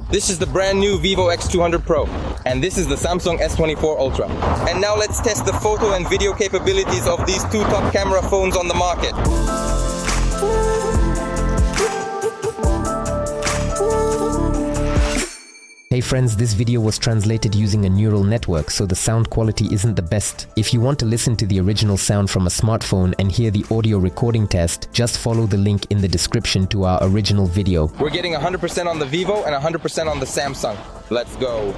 This is the brand new Vivo X200 Pro, and this is the Samsung S24 Ultra. And now let's test the photo and video capabilities of these two top camera phones on the market. Hey friends, this video was translated using a neural network, so the sound quality isn't the best. If you want to listen to the original sound from a smartphone and hear the audio recording test, just follow the link in the description to our original video. We're getting 100% on the Vivo and 100% on the Samsung. Let's go.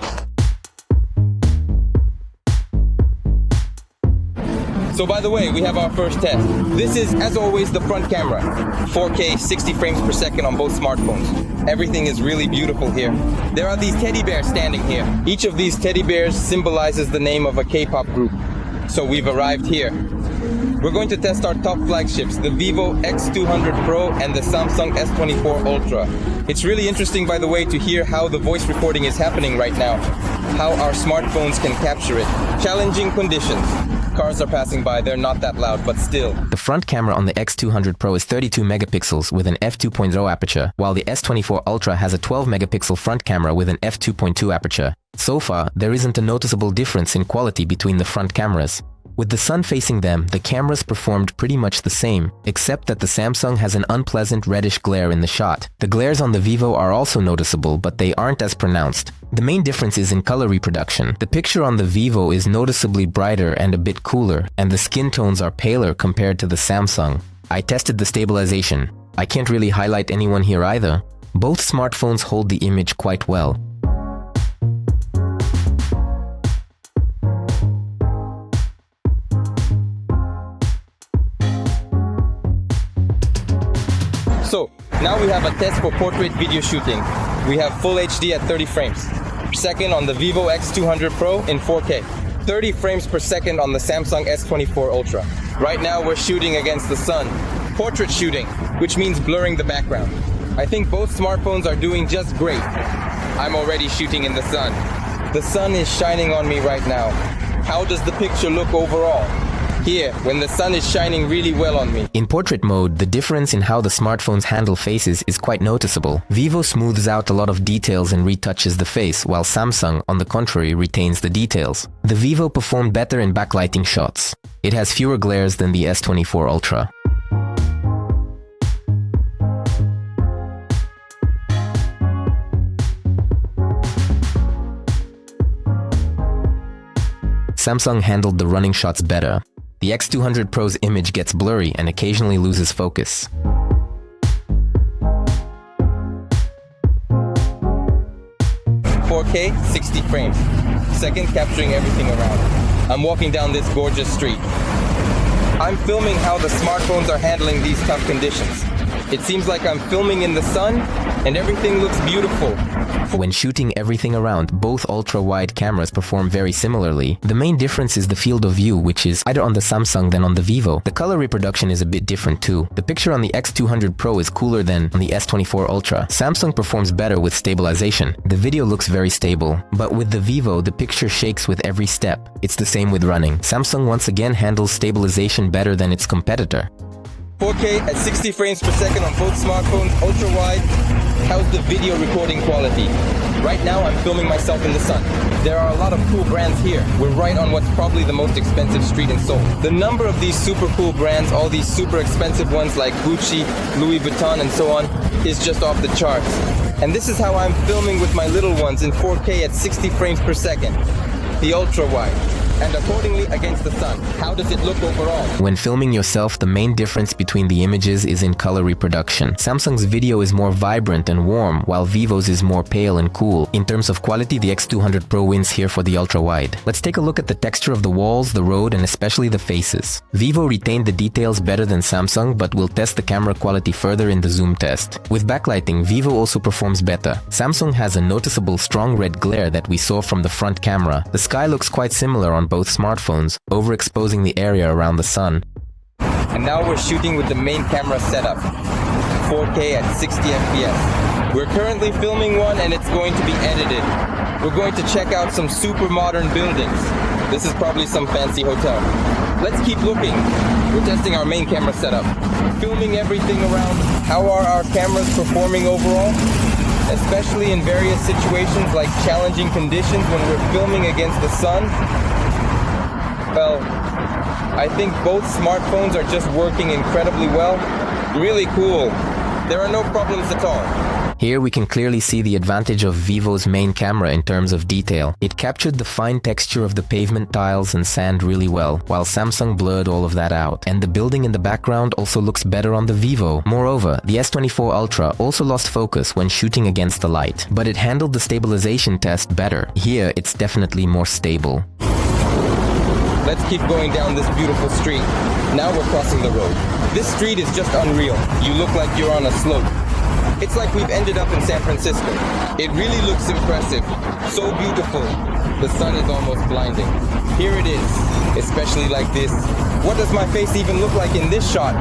So by the way, we have our first test. This is, as always, the front camera. 4K, 60 frames per second on both smartphones. Everything is really beautiful here. There are these teddy bears standing here. Each of these teddy bears symbolizes the name of a K-pop group. So we've arrived here. We're going to test our top flagships, the Vivo X200 Pro and the Samsung S24 Ultra. It's really interesting, by the way, to hear how the voice recording is happening right now. How our smartphones can capture it. Challenging conditions. Cars are passing by, they're not that loud, but still. The front camera on the X200 Pro is 32 megapixels with an f2.0 aperture, while the S24 Ultra has a 12 megapixel front camera with an f2.2 aperture. So far, there isn't a noticeable difference in quality between the front cameras. With the sun facing them, the cameras performed pretty much the same, except that the Samsung has an unpleasant reddish glare in the shot. The glares on the Vivo are also noticeable, but they aren't as pronounced. The main difference is in color reproduction. The picture on the Vivo is noticeably brighter and a bit cooler, and the skin tones are paler compared to the Samsung. I tested the stabilization. I can't really highlight anyone here either. Both smartphones hold the image quite well. So, now we have a test for portrait video shooting. We have full HD at 30 frames per second on the Vivo X200 Pro in 4K. 30 frames per second on the Samsung S24 Ultra. Right now we're shooting against the sun. Portrait shooting, which means blurring the background. I think both smartphones are doing just great. I'm already shooting in the sun. The sun is shining on me right now. How does the picture look overall? Here, when the sun is shining really well on me. In portrait mode, the difference in how the smartphones handle faces is quite noticeable. Vivo smooths out a lot of details and retouches the face, while Samsung, on the contrary, retains the details. The Vivo performed better in backlighting shots. It has fewer glares than the S24 Ultra. Samsung handled the running shots better. The X200 Pro's image gets blurry and occasionally loses focus. .4K, 60 frames. Second, capturing everything around. I'm walking down this gorgeous street. I'm filming how the smartphones are handling these tough conditions. It seems like I'm filming in the sun, and everything looks beautiful. When shooting everything around, both ultra-wide cameras perform very similarly. The main difference is the field of view, which is either on the Samsung than on the Vivo. The color reproduction is a bit different too. The picture on the X200 Pro is cooler than on the S24 Ultra. Samsung performs better with stabilization. The video looks very stable, but with the Vivo, the picture shakes with every step. It's the same with running. Samsung once again handles stabilization better than its competitor. 4K at 60 frames per second on both smartphones, ultra-wide. How's the video recording quality? Right now I'm filming myself in the sun. There are a lot of cool brands here. We're right on what's probably the most expensive street in Seoul. The number of these super cool brands, all these super expensive ones like Gucci, Louis Vuitton and so on, is just off the charts. And this is how I'm filming with my little ones in 4K at 60 frames per second. The ultra-wide. And accordingly against the sun. How does it look overall? When filming yourself, the main difference between the images is in color reproduction. Samsung's video is more vibrant and warm, while Vivo's is more pale and cool. In terms of quality, the X200 Pro wins here for the ultra-wide. Let's take a look at the texture of the walls, the road, and especially the faces. Vivo retained the details better than Samsung, but will test the camera quality further in the zoom test. With backlighting, Vivo also performs better. Samsung has a noticeable strong red glare that we saw from the front camera. The sky looks quite similar on both smartphones, overexposing the area around the sun. And now we're shooting with the main camera setup, 4K at 60 FPS. We're currently filming one and it's going to be edited. We're going to check out some super modern buildings. This is probably some fancy hotel. Let's keep looking. We're testing our main camera setup, filming everything around. How are our cameras performing overall? especially in various situations like challenging conditions when we're filming against the sun. Well, I think both smartphones are just working incredibly well. Really cool. There are no problems at all. Here we can clearly see the advantage of Vivo's main camera in terms of detail. It captured the fine texture of the pavement tiles and sand really well, while Samsung blurred all of that out. And the building in the background also looks better on the Vivo. Moreover, the S24 Ultra also lost focus when shooting against the light, but it handled the stabilization test better. Here, it's definitely more stable. Let's keep going down this beautiful street. Now we're crossing the road. This street is just unreal. You look like you're on a slope. It's like we've ended up in San Francisco. It really looks impressive. So beautiful. The sun is almost blinding. Here it is, especially like this. What does my face even look like in this shot?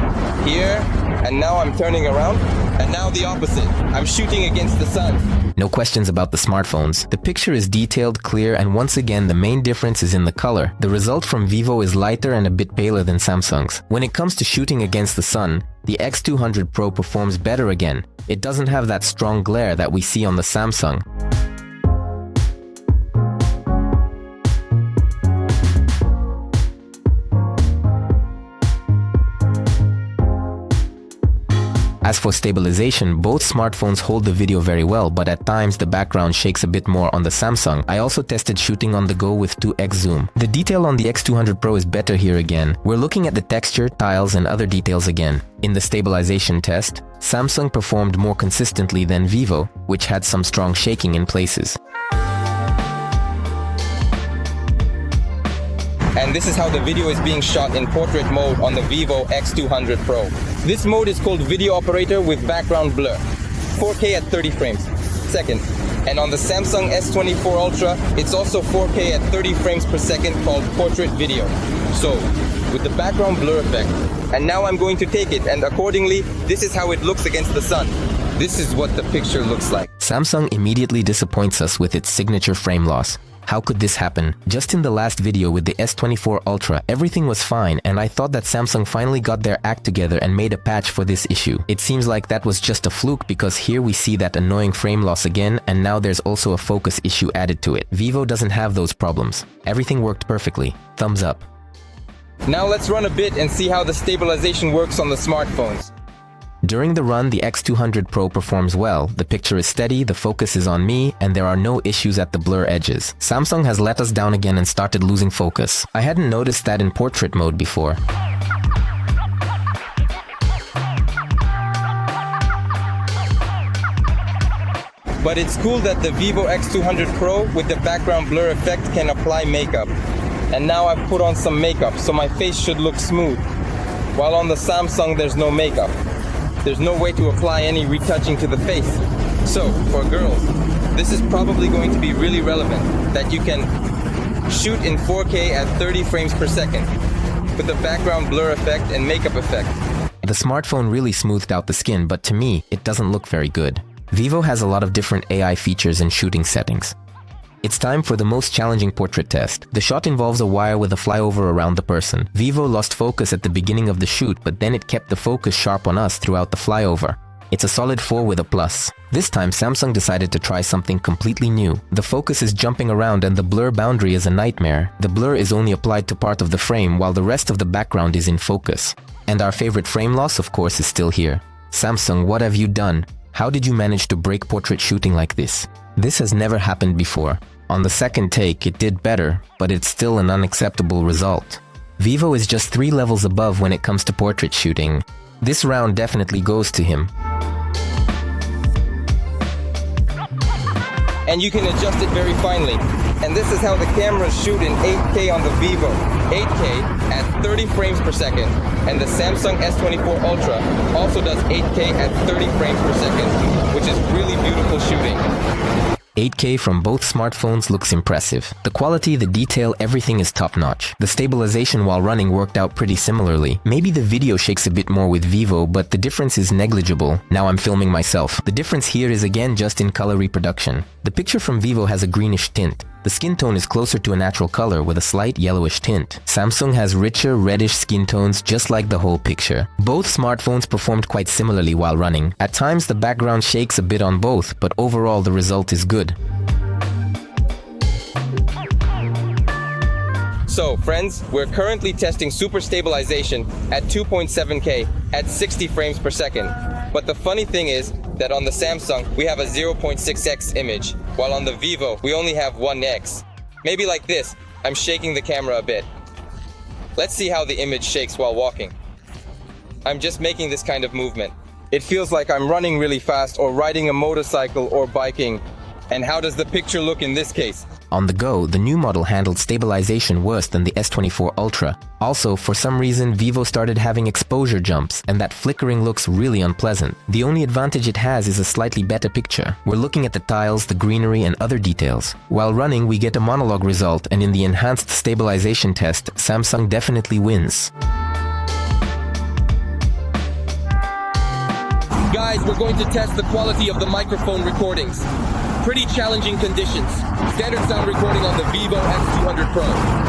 Here, and now I'm turning around, and now the opposite. I'm shooting against the sun. No questions about the smartphones. The picture is detailed, clear, and once again the main difference is in the color. The result from Vivo is lighter and a bit paler than Samsung's. When it comes to shooting against the sun, the X200 Pro performs better again. It doesn't have that strong glare that we see on the Samsung. As for stabilization, both smartphones hold the video very well, but at times the background shakes a bit more on the Samsung. I also tested shooting on the go with 2x zoom. The detail on the X200 Pro is better here again. We're looking at the texture, tiles, and other details again. In the stabilization test, Samsung performed more consistently than Vivo, which had some strong shaking in places. And this is how the video is being shot in portrait mode on the Vivo X200 Pro. This mode is called Video Operator with background blur. 4K at 30 frames second. And on the Samsung S24 Ultra, it's also 4K at 30 frames per second called Portrait Video. So, with the background blur effect. And now I'm going to take it, and accordingly, this is how it looks against the sun. This is what the picture looks like. Samsung immediately disappoints us with its signature frame loss. How could this happen? Just in the last video with the S24 Ultra, everything was fine, and I thought that Samsung finally got their act together and made a patch for this issue. It seems like that was just a fluke because here we see that annoying frame loss again, and now there's also a focus issue added to it. Vivo doesn't have those problems. Everything worked perfectly. Thumbs up. Now let's run a bit and see how the stabilization works on the smartphones. During the run, the X200 Pro performs well. The picture is steady, the focus is on me, and there are no issues at the blur edges. Samsung has let us down again and started losing focus. I hadn't noticed that in portrait mode before. But it's cool that the Vivo X200 Pro with the background blur effect can apply makeup. And now I've put on some makeup, so my face should look smooth. While on the Samsung, there's no makeup. There's no way to apply any retouching to the face. So, for girls, this is probably going to be really relevant, that you can shoot in 4K at 30 frames per second with the background blur effect and makeup effect. The smartphone really smoothed out the skin, but to me, it doesn't look very good. Vivo has a lot of different AI features and shooting settings. It's time for the most challenging portrait test. The shot involves a wire with a flyover around the person. Vivo lost focus at the beginning of the shoot, but then it kept the focus sharp on us throughout the flyover. It's a solid 4 with a plus. This time Samsung decided to try something completely new. The focus is jumping around and the blur boundary is a nightmare. The blur is only applied to part of the frame while the rest of the background is in focus. And our favorite frame loss, of course, is still here. Samsung, what have you done? How did you manage to break portrait shooting like this? This has never happened before. On the second take, it did better, but it's still an unacceptable result. Vivo is just 3 levels above when it comes to portrait shooting. This round definitely goes to him. And you can adjust it very finely. And this is how the cameras shoot in 8K on the Vivo. 8K at 30 frames per second. And the Samsung S24 Ultra also does 8K at 30 frames per second, which is really beautiful shooting. 8K from both smartphones looks impressive. The quality, the detail, everything is top-notch. The stabilization while running worked out pretty similarly. Maybe the video shakes a bit more with Vivo, but the difference is negligible. Now I'm filming myself. The difference here is again just in color reproduction. The picture from Vivo has a greenish tint. The The skin tone is closer to a natural color with a slight yellowish tint. Samsung has richer reddish skin tones just like the whole picture. Both smartphones performed quite similarly while running. At times the background shakes a bit on both, but overall the result is good. So friends, we're currently testing super stabilization at 2.7K at 60 frames per second. But the funny thing is that on the Samsung, we have a 0.6x image, while on the Vivo, we only have 1x. Maybe like this, I'm shaking the camera a bit. Let's see how the image shakes while walking. I'm just making this kind of movement. It feels like I'm running really fast or riding a motorcycle or biking. And how does the picture look in this case? On the go, the new model handled stabilization worse than the S24 Ultra. Also, for some reason, Vivo started having exposure jumps, and that flickering looks really unpleasant. The only advantage it has is a slightly better picture. We're looking at the tiles, the greenery, and other details. While running, we get a monologue result, and in the enhanced stabilization test, Samsung definitely wins. Guys, we're going to test the quality of the microphone recordings. Pretty challenging conditions. Standard sound recording on the Vivo X200 Pro.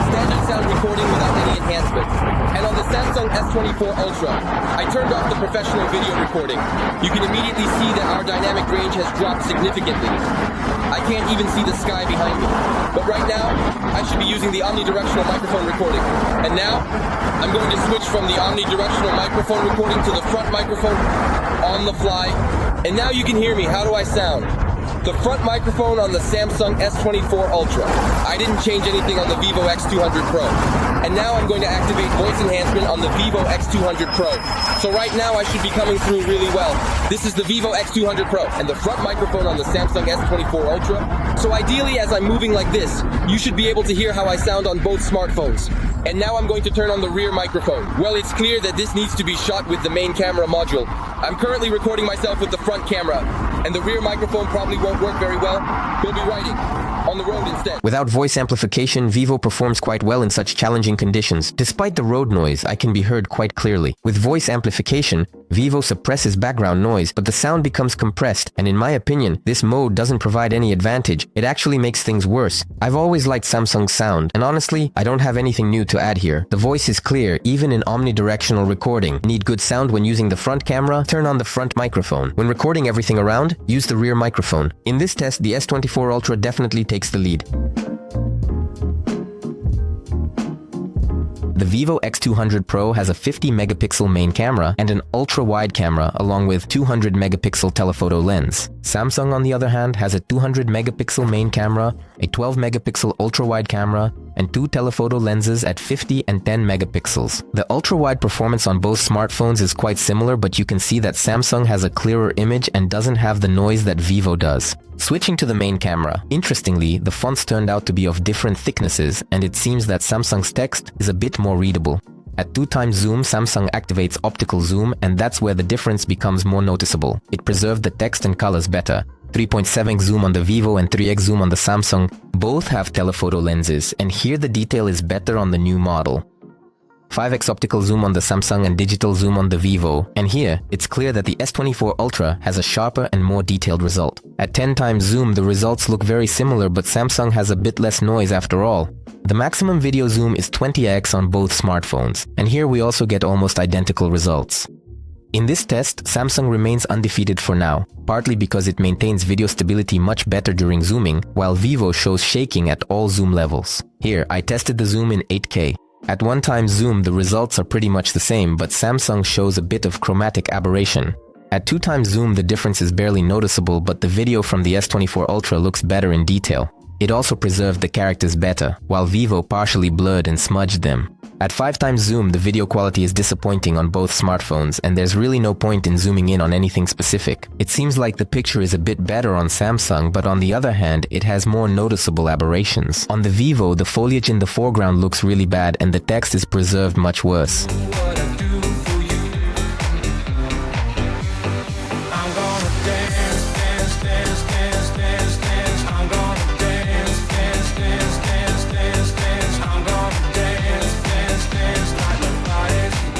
Standard sound recording without any enhancement. And on the Samsung S24 Ultra, I turned off the professional video recording. You can immediately see that our dynamic range has dropped significantly. I can't even see the sky behind me. But right now, I should be using the omnidirectional microphone recording. And now, I'm going to switch from the omnidirectional microphone recording to the front microphone on the fly. And now you can hear me. How do I sound? The front microphone on the Samsung S24 Ultra. I didn't change anything on the Vivo X200 Pro. And now I'm going to activate voice enhancement on the Vivo X200 Pro. So right now I should be coming through really well. This is the Vivo X200 Pro and the front microphone on the Samsung S24 Ultra. So ideally, as I'm moving like this, you should be able to hear how I sound on both smartphones. And now I'm going to turn on the rear microphone. Well, it's clear that this needs to be shot with the main camera module. I'm currently recording myself with the front camera, and the rear microphone probably won't work very well. We'll be riding on the road instead. Without voice amplification, Vivo performs quite well in such challenging conditions. Despite the road noise, I can be heard quite clearly. With voice amplification, Vivo suppresses background noise, but the sound becomes compressed, and in my opinion, this mode doesn't provide any advantage. It actually makes things worse. I've always liked Samsung's sound, and honestly, I don't have anything new to add here. The voice is clear, even in omnidirectional recording. Need good sound when using the front camera? Turn on the front microphone. When recording everything around, use the rear microphone. In this test, the S24 Ultra definitely takes the lead. The Vivo X200 Pro has a 50 megapixel main camera and an ultra-wide camera along with 200 megapixel telephoto lens. Samsung, on the other hand, has a 200 megapixel main camera, a 12 megapixel ultra-wide camera, and two telephoto lenses at 50 and 10 megapixels. The ultra-wide performance on both smartphones is quite similar, but you can see that Samsung has a clearer image and doesn't have the noise that Vivo does. Switching to the main camera, interestingly, the fonts turned out to be of different thicknesses, and it seems that Samsung's text is a bit more readable. At 2x zoom, Samsung activates optical zoom, and that's where the difference becomes more noticeable. It preserved the text and colors better. 3.7x zoom on the Vivo and 3x zoom on the Samsung both have telephoto lenses, and here the detail is better on the new model. 5x optical zoom on the Samsung and digital zoom on the Vivo, and here it's clear that the S24 Ultra has a sharper and more detailed result. At 10x zoom, the results look very similar, but Samsung has a bit less noise after all. The maximum video zoom is 20x on both smartphones, and here we also get almost identical results. In this test, Samsung remains undefeated for now, partly because it maintains video stability much better during zooming, while Vivo shows shaking at all zoom levels. Here, I tested the zoom in 8K. At 1x zoom, the results are pretty much the same, but Samsung shows a bit of chromatic aberration. At 2x zoom, the difference is barely noticeable, but the video from the S24 Ultra looks better in detail. It also preserved the characters better, while Vivo partially blurred and smudged them. At 5x zoom, the video quality is disappointing on both smartphones, and there's really no point in zooming in on anything specific. It seems like the picture is a bit better on Samsung, but on the other hand, it has more noticeable aberrations. On the Vivo, the foliage in the foreground looks really bad, and the text is preserved much worse.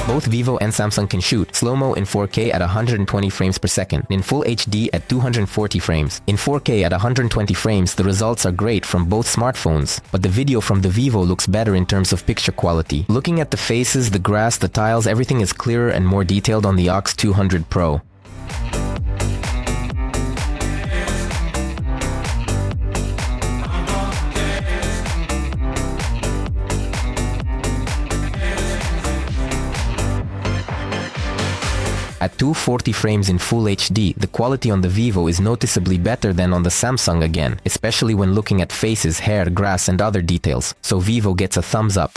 Both Vivo and Samsung can shoot slow-mo in 4K at 120 frames per second, in Full HD at 240 frames. In 4K at 120 frames, the results are great from both smartphones, but the video from the Vivo looks better in terms of picture quality. Looking at the faces, the grass, the tiles, everything is clearer and more detailed on the X200 Pro. At 240 frames in Full HD, the quality on the Vivo is noticeably better than on the Samsung again, especially when looking at faces, hair, grass and other details, so Vivo gets a thumbs up.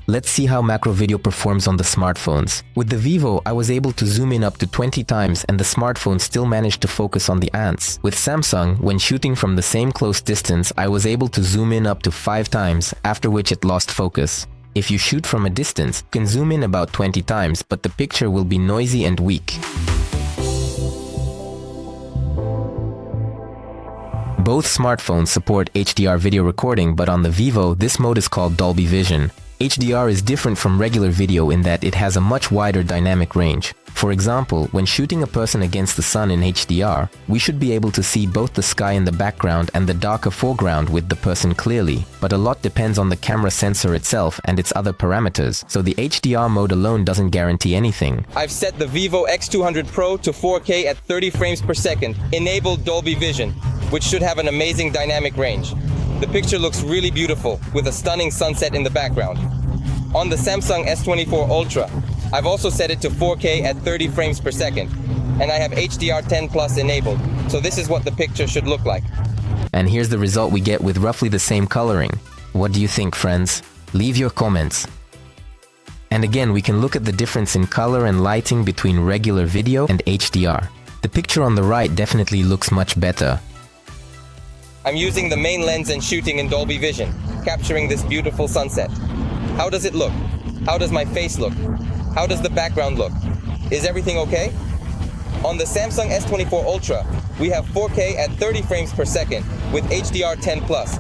Let's see how Macrovideo performs on the smartphones. With the Vivo, I was able to zoom in up to 20 times and the smartphone still managed to focus on the ants. With Samsung, when shooting from the same close distance, I was able to zoom in up to 5 times, after which it lost focus. If you shoot from a distance, you can zoom in about 20 times, but the picture will be noisy and weak. Both smartphones support HDR video recording, but on the Vivo, this mode is called Dolby Vision. HDR is different from regular video in that it has a much wider dynamic range. For example, when shooting a person against the sun in HDR, we should be able to see both the sky in the background and the darker foreground with the person clearly, but a lot depends on the camera sensor itself and its other parameters, so the HDR mode alone doesn't guarantee anything. I've set the Vivo X200 Pro to 4K at 30 frames per second, enabled Dolby Vision, which should have an amazing dynamic range. The picture looks really beautiful, with a stunning sunset in the background. On the Samsung S24 Ultra, I've also set it to 4K at 30 frames per second, and I have HDR10 Plus enabled, so this is what the picture should look like. And here's the result we get with roughly the same coloring. What do you think, friends? Leave your comments. And again, we can look at the difference in color and lighting between regular video and HDR. The picture on the right definitely looks much better. I'm using the main lens and shooting in Dolby Vision, capturing this beautiful sunset. How does it look? How does my face look? How does the background look? Is everything okay? On the Samsung S24 Ultra, we have 4K at 30 frames per second with HDR10 Plus.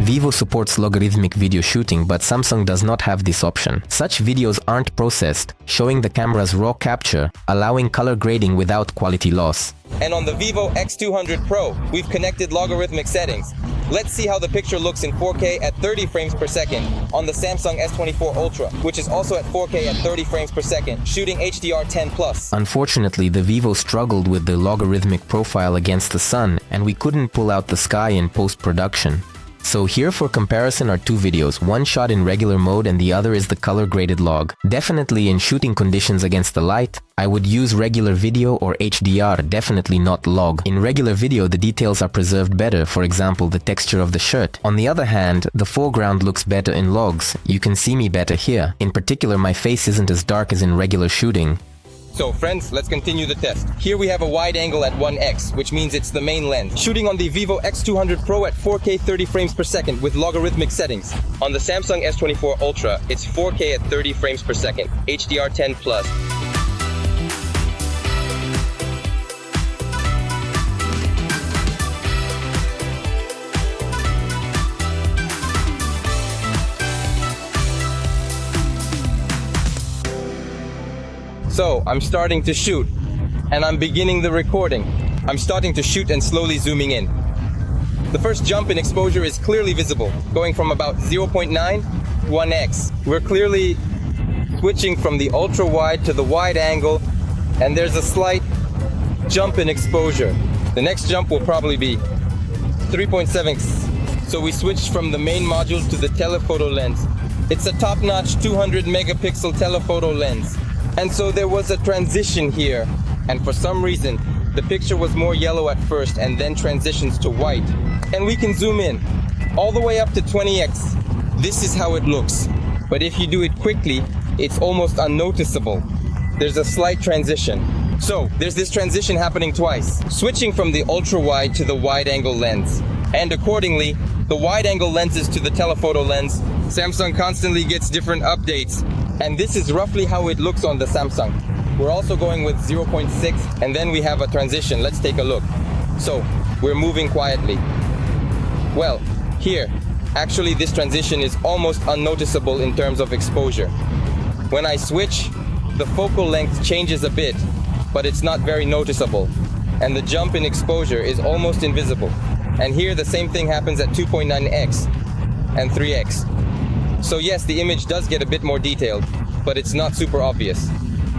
Vivo supports logarithmic video shooting, but Samsung does not have this option. Such videos aren't processed, showing the camera's raw capture, allowing color grading without quality loss. And on the Vivo X200 Pro, we've connected logarithmic settings. Let's see how the picture looks in 4K at 30 frames per second on the Samsung S24 Ultra, which is also at 4K at 30 frames per second, shooting HDR10 Plus. Unfortunately, the Vivo struggled with the logarithmic profile against the sun, and we couldn't pull out the sky in post-production. So here for comparison are two videos, one shot in regular mode and the other is the color graded log. Definitely in shooting conditions against the light, I would use regular video or HDR, definitely not log. In regular video, the details are preserved better, for example the texture of the shirt. On the other hand, the foreground looks better in logs. You can see me better here. In particular, my face isn't as dark as in regular shooting. So friends, let's continue the test. Here we have a wide angle at 1x, which means it's the main lens. Shooting on the Vivo X200 Pro at 4K 30 frames per second with logarithmic settings. On the Samsung S24 Ultra, it's 4K at 30 frames per second, HDR10 Plus. So, I'm starting to shoot, and I'm beginning the recording. I'm starting to shoot and slowly zooming in. The first jump in exposure is clearly visible, going from about 0.9 to 1x. We're clearly switching from the ultra wide to the wide angle, and there's a slight jump in exposure. The next jump will probably be 3.7x. So we switched from the main module to the telephoto lens. It's a top-notch 200 megapixel telephoto lens. And so there was a transition here, and for some reason, the picture was more yellow at first and then transitions to white. And we can zoom in, all the way up to 20x. This is how it looks. But if you do it quickly, it's almost unnoticeable. There's a slight transition. So, there's this transition happening twice, switching from the ultra-wide to the wide-angle lens. And accordingly, the wide-angle lenses to the telephoto lens Samsung constantly gets different updates, and this is roughly how it looks on the Samsung. We're also going with 0.6, and then we have a transition. Let's take a look. So, we're moving quietly. Well, here, actually this transition is almost unnoticeable in terms of exposure. When I switch, the focal length changes a bit, but it's not very noticeable. And the jump in exposure is almost invisible. And here the same thing happens at 2.9x and 3x. So yes, the image does get a bit more detailed, but it's not super obvious.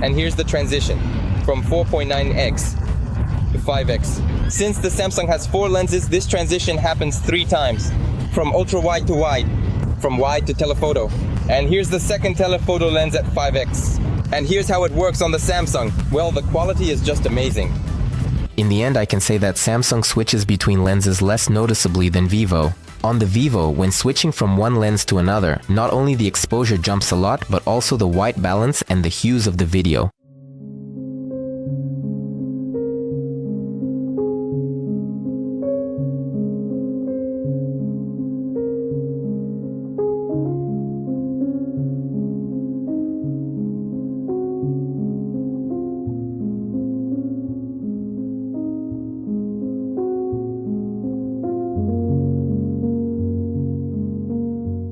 And here's the transition from 4.9x to 5x. Since the Samsung has 4 lenses, this transition happens 3 times, from ultra wide to wide, from wide to telephoto. And here's the second telephoto lens at 5x. And here's how it works on the Samsung. Well, the quality is just amazing. In the end, I can say that Samsung switches between lenses less noticeably than Vivo. On the Vivo, when switching from one lens to another, not only the exposure jumps a lot, but also the white balance and the hues of the video.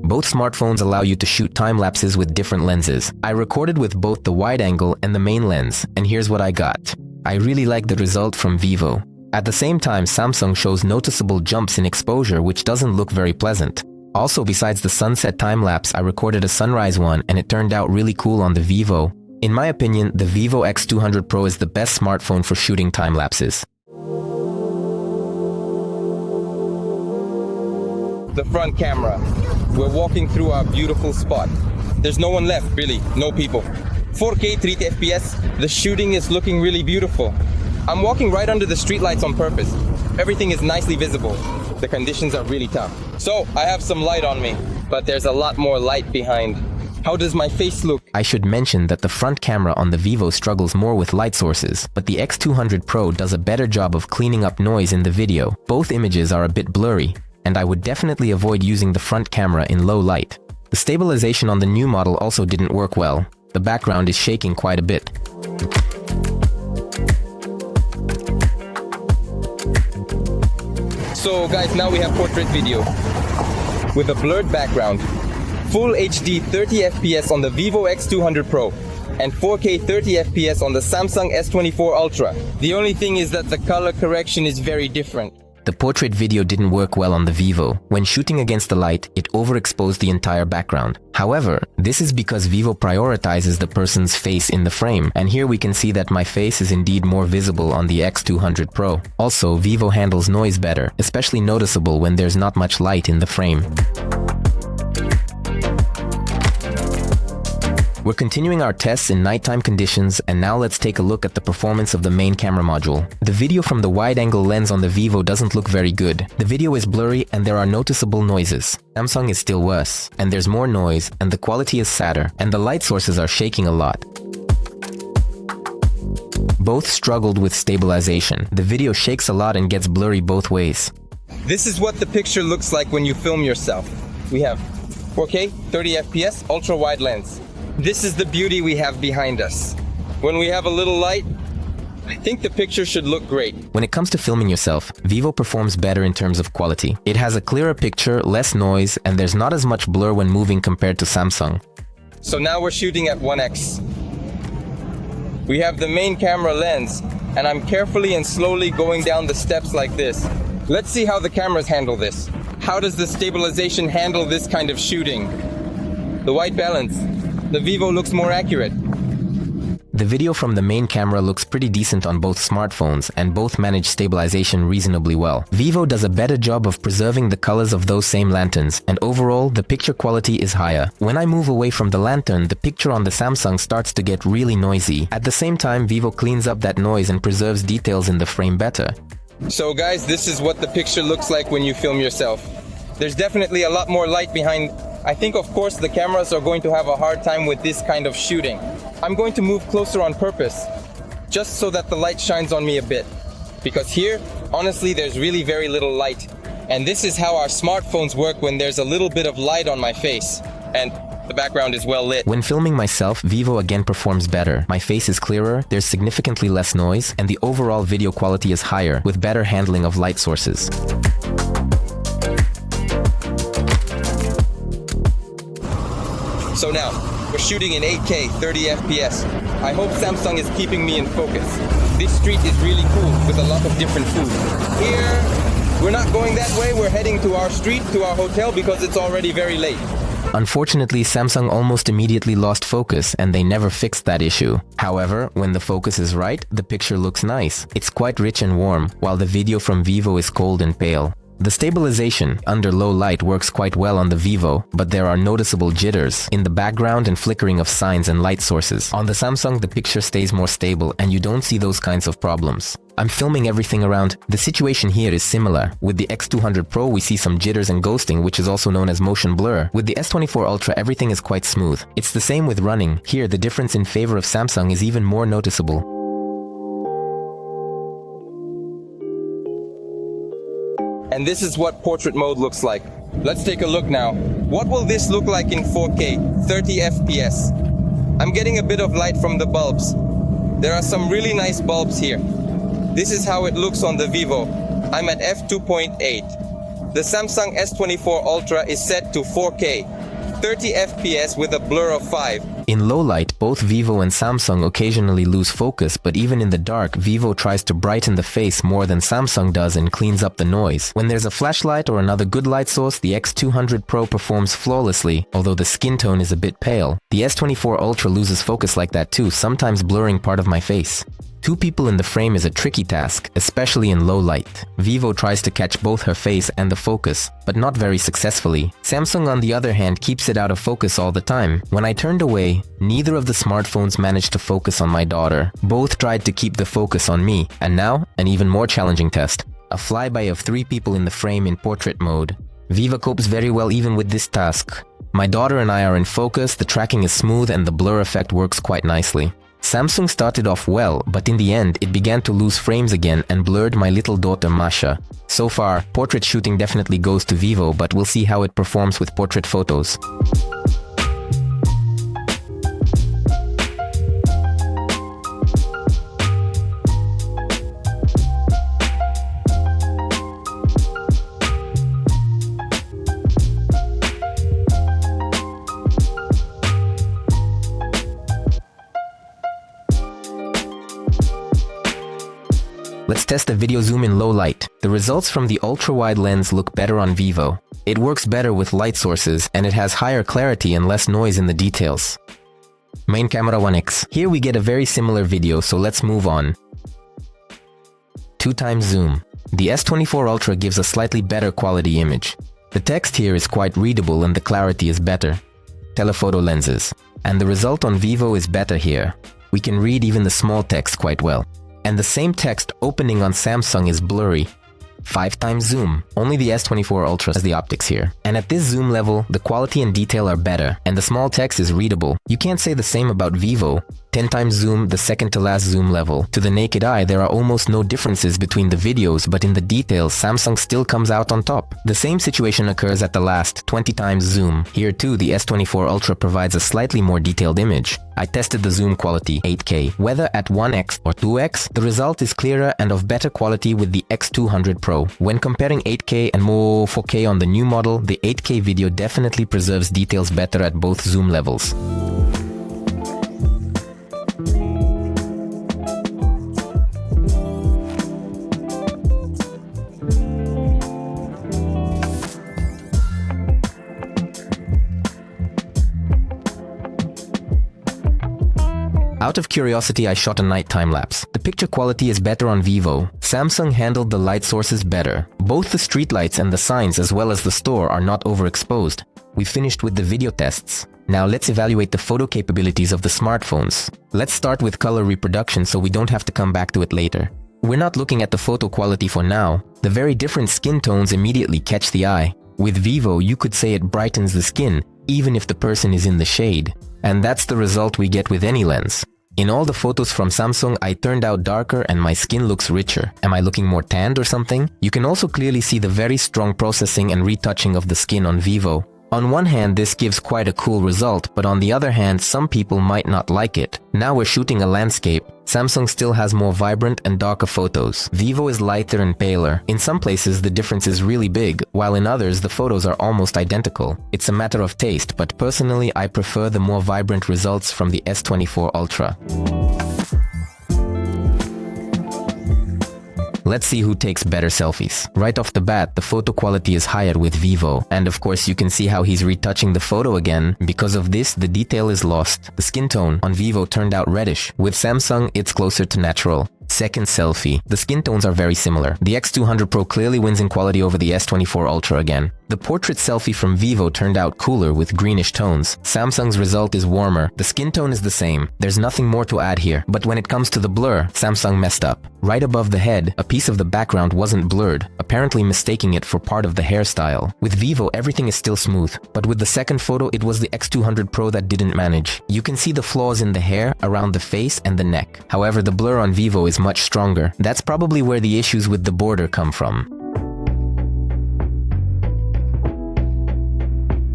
Both smartphones allow you to shoot time lapses with different lenses. I recorded with both the wide angle and the main lens, and here's what I got. I really like the result from Vivo. At the same time, Samsung shows noticeable jumps in exposure, which doesn't look very pleasant. Also, besides the sunset time lapse, I recorded a sunrise one and it turned out really cool on the Vivo. In my opinion, the Vivo X200 Pro is the best smartphone for shooting time lapses. The front camera. We're walking through our beautiful spot. There's no one left, really, no people. 4K 30 FPS, the shooting is looking really beautiful. I'm walking right under the streetlights on purpose. Everything is nicely visible. The conditions are really tough. So, I have some light on me, but there's a lot more light behind. How does my face look? I should mention that the front camera on the Vivo struggles more with light sources, but the X200 Pro does a better job of cleaning up noise in the video. Both images are a bit blurry, and I would definitely avoid using the front camera in low light. The stabilization on the new model also didn't work well. The background is shaking quite a bit. So guys, now we have portrait video with a blurred background. Full HD 30 FPS on the Vivo X200 Pro and 4K 30 FPS on the Samsung S24 Ultra. The only thing is that the color correction is very different. The portrait video didn't work well on the Vivo. When shooting against the light, it overexposed the entire background. However, this is because Vivo prioritizes the person's face in the frame, and here we can see that my face is indeed more visible on the X200 Pro. Also, Vivo handles noise better, especially noticeable when there's not much light in the frame. We're continuing our tests in nighttime conditions, and now let's take a look at the performance of the main camera module. The video from the wide-angle lens on the Vivo doesn't look very good. The video is blurry and there are noticeable noises. Samsung is still worse, and there's more noise, and the quality is sadder, and the light sources are shaking a lot. Both struggled with stabilization. The video shakes a lot and gets blurry both ways. This is what the picture looks like when you film yourself. We have 4K 30 FPS ultra-wide lens. This is the beauty we have behind us. When we have a little light, I think the picture should look great. When it comes to filming yourself, Vivo performs better in terms of quality. It has a clearer picture, less noise, and there's not as much blur when moving compared to Samsung. So now we're shooting at 1x. We have the main camera lens, and I'm carefully and slowly going down the steps like this. Let's see how the cameras handle this. How does the stabilization handle this kind of shooting? The white balance. The Vivo looks more accurate. The video from the main camera looks pretty decent on both smartphones, and both manage stabilization reasonably well. Vivo does a better job of preserving the colors of those same lanterns, and overall, the picture quality is higher. When I move away from the lantern, the picture on the Samsung starts to get really noisy. At the same time, Vivo cleans up that noise and preserves details in the frame better. So guys, this is what the picture looks like when you film yourself. There's definitely a lot more light behind. I think of course the cameras are going to have a hard time with this kind of shooting. I'm going to move closer on purpose, just so that the light shines on me a bit. Because here, honestly, there's really very little light. And this is how our smartphones work when there's a little bit of light on my face and the background is well lit. When filming myself, Vivo again performs better. My face is clearer, there's significantly less noise, and the overall video quality is higher, with better handling of light sources. So now, we're shooting in 8K, 30 FPS. I hope Samsung is keeping me in focus. This street is really cool, with a lot of different food. Here, we're not going that way, we're heading to our street, to our hotel, because it's already very late. Unfortunately, Samsung almost immediately lost focus and they never fixed that issue. However, when the focus is right, the picture looks nice. It's quite rich and warm, while the video from Vivo is cold and pale. The stabilization under low light works quite well on the Vivo, but there are noticeable jitters in the background and flickering of signs and light sources. On the Samsung, the picture stays more stable and you don't see those kinds of problems. I'm filming everything around. The situation here is similar. With the X200 Pro, we see some jitters and ghosting, which is also known as motion blur. With the S24 Ultra, everything is quite smooth. It's the same with running. Here, the difference in favor of Samsung is even more noticeable. And this is what portrait mode looks like. Let's take a look now. What will this look like in 4K, 30 FPS? I'm getting a bit of light from the bulbs. There are some really nice bulbs here. This is how it looks on the Vivo. I'm at f2.8. The Samsung S24 Ultra is set to 4K, 30 FPS with a blur of 5. In low light, both Vivo and Samsung occasionally lose focus, but even in the dark, Vivo tries to brighten the face more than Samsung does and cleans up the noise. When there's a flashlight or another good light source, the X200 Pro performs flawlessly, although the skin tone is a bit pale. The S24 Ultra loses focus like that too, sometimes blurring part of my face. Two people in the frame is a tricky task, especially in low light. Vivo tries to catch both her face and the focus, but not very successfully. Samsung, on the other hand, keeps it out of focus all the time. When I turned away, neither of the smartphones managed to focus on my daughter. Both tried to keep the focus on me. And now, an even more challenging test. A flyby of 3 people in the frame in portrait mode. Vivo copes very well even with this task. My daughter and I are in focus, the tracking is smooth, and the blur effect works quite nicely. Samsung started off well, but in the end, it began to lose frames again and blurred my little daughter Masha. So far, portrait shooting definitely goes to Vivo, but we'll see how it performs with portrait photos. Let's test the video zoom in low light. The results from the ultra-wide lens look better on Vivo. It works better with light sources, and it has higher clarity and less noise in the details. Main camera 1x. Here we get a very similar video, so let's move on. 2x zoom. The S24 Ultra gives a slightly better quality image. The text here is quite readable and the clarity is better. Telephoto lenses. And the result on Vivo is better here. We can read even the small text quite well. And the same text opening on Samsung is blurry. 5x zoom. Only the S24 Ultra has the optics here. And at this zoom level, the quality and detail are better, and the small text is readable. You can't say the same about Vivo. 10x zoom, the second to last zoom level. To the naked eye, there are almost no differences between the videos, but in the details, Samsung still comes out on top. The same situation occurs at the last 20x zoom. Here too, the S24 Ultra provides a slightly more detailed image. I tested the zoom quality, 8K. Whether at 1x or 2x, the result is clearer and of better quality with the X200 Pro. When comparing 8K and more 4K on the new model, the 8K video definitely preserves details better at both zoom levels. Out of curiosity, I shot a night time-lapse. The picture quality is better on Vivo. Samsung handled the light sources better. Both the streetlights and the signs as well as the store are not overexposed. We finished with the video tests. Now let's evaluate the photo capabilities of the smartphones. Let's start with color reproduction so we don't have to come back to it later. We're not looking at the photo quality for now. The very different skin tones immediately catch the eye. With Vivo, you could say it brightens the skin, even if the person is in the shade. And that's the result we get with any lens. In all the photos from Samsung, I turned out darker and my skin looks richer. Am I looking more tanned or something? You can also clearly see the very strong processing and retouching of the skin on Vivo. On one hand, this gives quite a cool result, but on the other hand, some people might not like it. Now we're shooting a landscape. Samsung still has more vibrant and darker photos. Vivo is lighter and paler. In some places, the difference is really big, while in others, the photos are almost identical. It's a matter of taste, but personally, I prefer the more vibrant results from the S24 Ultra. Let's see who takes better selfies. Right off the bat, the photo quality is higher with Vivo. And of course, you can see how he's retouching the photo again. Because of this, the detail is lost. The skin tone on Vivo turned out reddish. With Samsung, it's closer to natural. Second selfie. The skin tones are very similar. The X200 Pro clearly wins in quality over the S24 Ultra again. The portrait selfie from Vivo turned out cooler with greenish tones. Samsung's result is warmer. The skin tone is the same. There's nothing more to add here. But when it comes to the blur, Samsung messed up. Right above the head, a piece of the background wasn't blurred, apparently mistaking it for part of the hairstyle. With Vivo, everything is still smooth. But with the second photo, it was the X200 Pro that didn't manage. You can see the flaws in the hair, around the face, and the neck. However, the blur on Vivo is much stronger. That's probably where the issues with the border come from.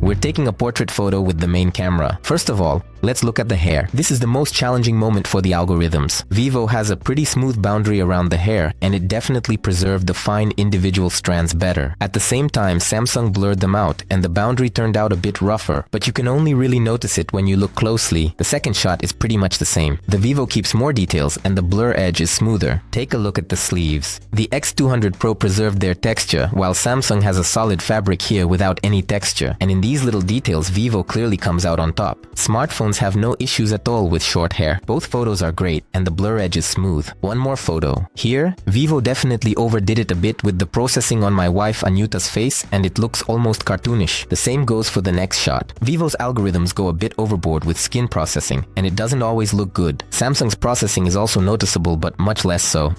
We're taking a portrait photo with the main camera. First of all, let's look at the hair. This is the most challenging moment for the algorithms. Vivo has a pretty smooth boundary around the hair, and it definitely preserved the fine individual strands better. At the same time, Samsung blurred them out, and the boundary turned out a bit rougher, but you can only really notice it when you look closely. The second shot is pretty much the same. The Vivo keeps more details, and the blur edge is smoother. Take a look at the sleeves. The X200 Pro preserved their texture, while Samsung has a solid fabric here without any texture, and in these little details, Vivo clearly comes out on top. Smartphones have no issues at all with short hair. Both photos are great, and the blur edge is smooth. One more photo. Here, Vivo definitely overdid it a bit with the processing on my wife Anuta's face, and it looks almost cartoonish. The same goes for the next shot. Vivo's algorithms go a bit overboard with skin processing, and it doesn't always look good. Samsung's processing is also noticeable, but much less so.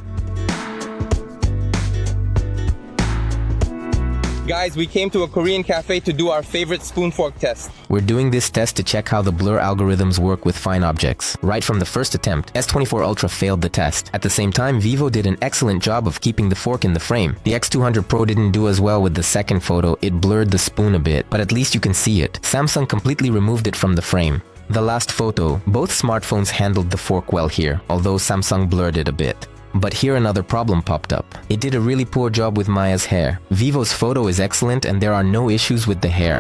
Guys, we came to a Korean cafe to do our favorite spoon fork test. We're doing this test to check how the blur algorithms work with fine objects. Right from the first attempt, S24 Ultra failed the test. At the same time, Vivo did an excellent job of keeping the fork in the frame. The X200 Pro didn't do as well with the second photo. It blurred the spoon a bit, but at least you can see it. Samsung completely removed it from the frame. The last photo, both smartphones handled the fork well here, although Samsung blurred it a bit. But here another problem popped up. It did a really poor job with Maya's hair. Vivo's photo is excellent and there are no issues with the hair.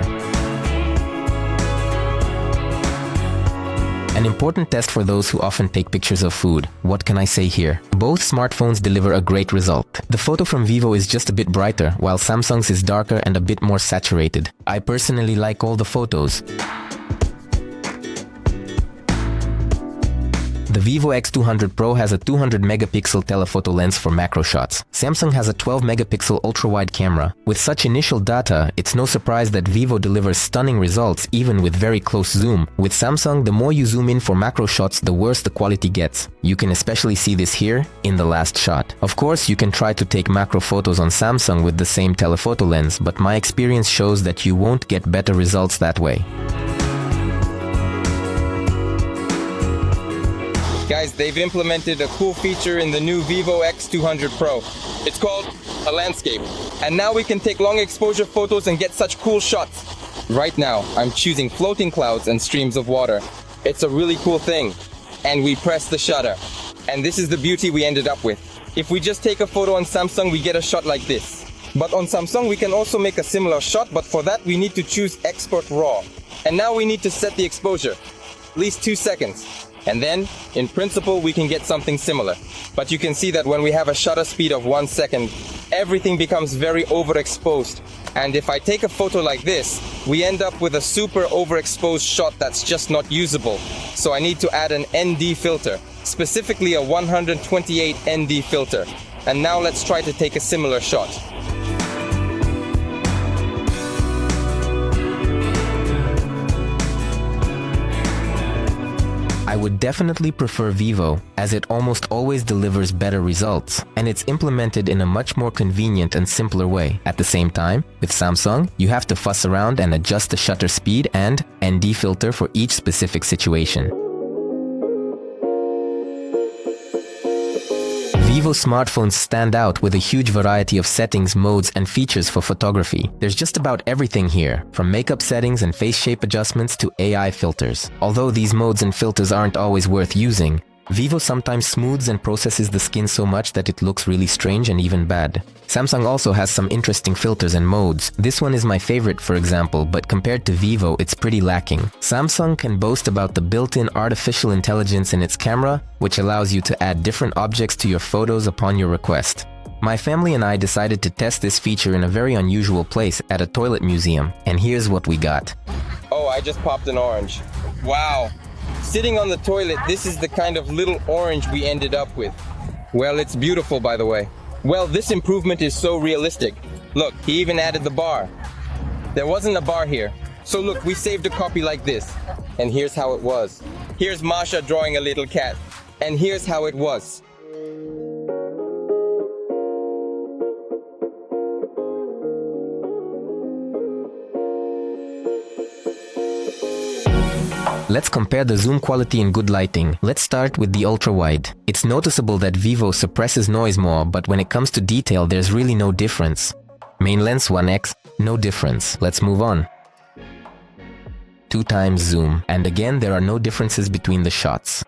An important test for those who often take pictures of food. What can I say here? Both smartphones deliver a great result. The photo from Vivo is just a bit brighter, while Samsung's is darker and a bit more saturated. I personally like all the photos. The Vivo X200 Pro has a 200 megapixel telephoto lens for macro shots. Samsung has a 12 megapixel ultra-wide camera. With such initial data, it's no surprise that Vivo delivers stunning results even with very close zoom. With Samsung, the more you zoom in for macro shots, the worse the quality gets. You can especially see this here in the last shot. Of course, you can try to take macro photos on Samsung with the same telephoto lens, but my experience shows that you won't get better results that way. Guys, they've implemented a cool feature in the new Vivo X200 Pro. It's called a landscape. And now we can take long exposure photos and get such cool shots. Right now, I'm choosing floating clouds and streams of water. It's a really cool thing. And we press the shutter. And this is the beauty we ended up with. If we just take a photo on Samsung, we get a shot like this. But on Samsung, we can also make a similar shot, but for that, we need to choose Export RAW. And now we need to set the exposure, at least 2 seconds. And then, in principle, we can get something similar. But you can see that when we have a shutter speed of 1 second, everything becomes very overexposed. And if I take a photo like this, we end up with a super overexposed shot that's just not usable. So I need to add an ND filter, specifically a 128 ND filter. And now let's try to take a similar shot. I would definitely prefer Vivo, as it almost always delivers better results, and it's implemented in a much more convenient and simpler way. At the same time, with Samsung, you have to fuss around and adjust the shutter speed and ND filter for each specific situation. Vivo smartphones stand out with a huge variety of settings, modes, and features for photography. There's just about everything here, from makeup settings and face shape adjustments to AI filters. Although these modes and filters aren't always worth using, Vivo sometimes smooths and processes the skin so much that it looks really strange and even bad. Samsung also has some interesting filters and modes. This one is my favorite, for example, but compared to Vivo, it's pretty lacking. Samsung can boast about the built-in artificial intelligence in its camera, which allows you to add different objects to your photos upon your request. My family and I decided to test this feature in a very unusual place at a toilet museum, and here's what we got. Oh, I just popped an orange. Wow. Sitting on the toilet, this is the kind of little orange we ended up with. Well, it's beautiful, by the way. Well, this improvement is so realistic. Look, he even added the bar. There wasn't a bar here. So look, we saved a copy like this. And here's how it was. Here's Masha drawing a little cat. And here's how it was. Let's compare the zoom quality and good lighting. Let's start with the ultra-wide. It's noticeable that Vivo suppresses noise more, but when it comes to detail, there's really no difference. Main lens 1x, no difference. Let's move on. 2x zoom, and again there are no differences between the shots.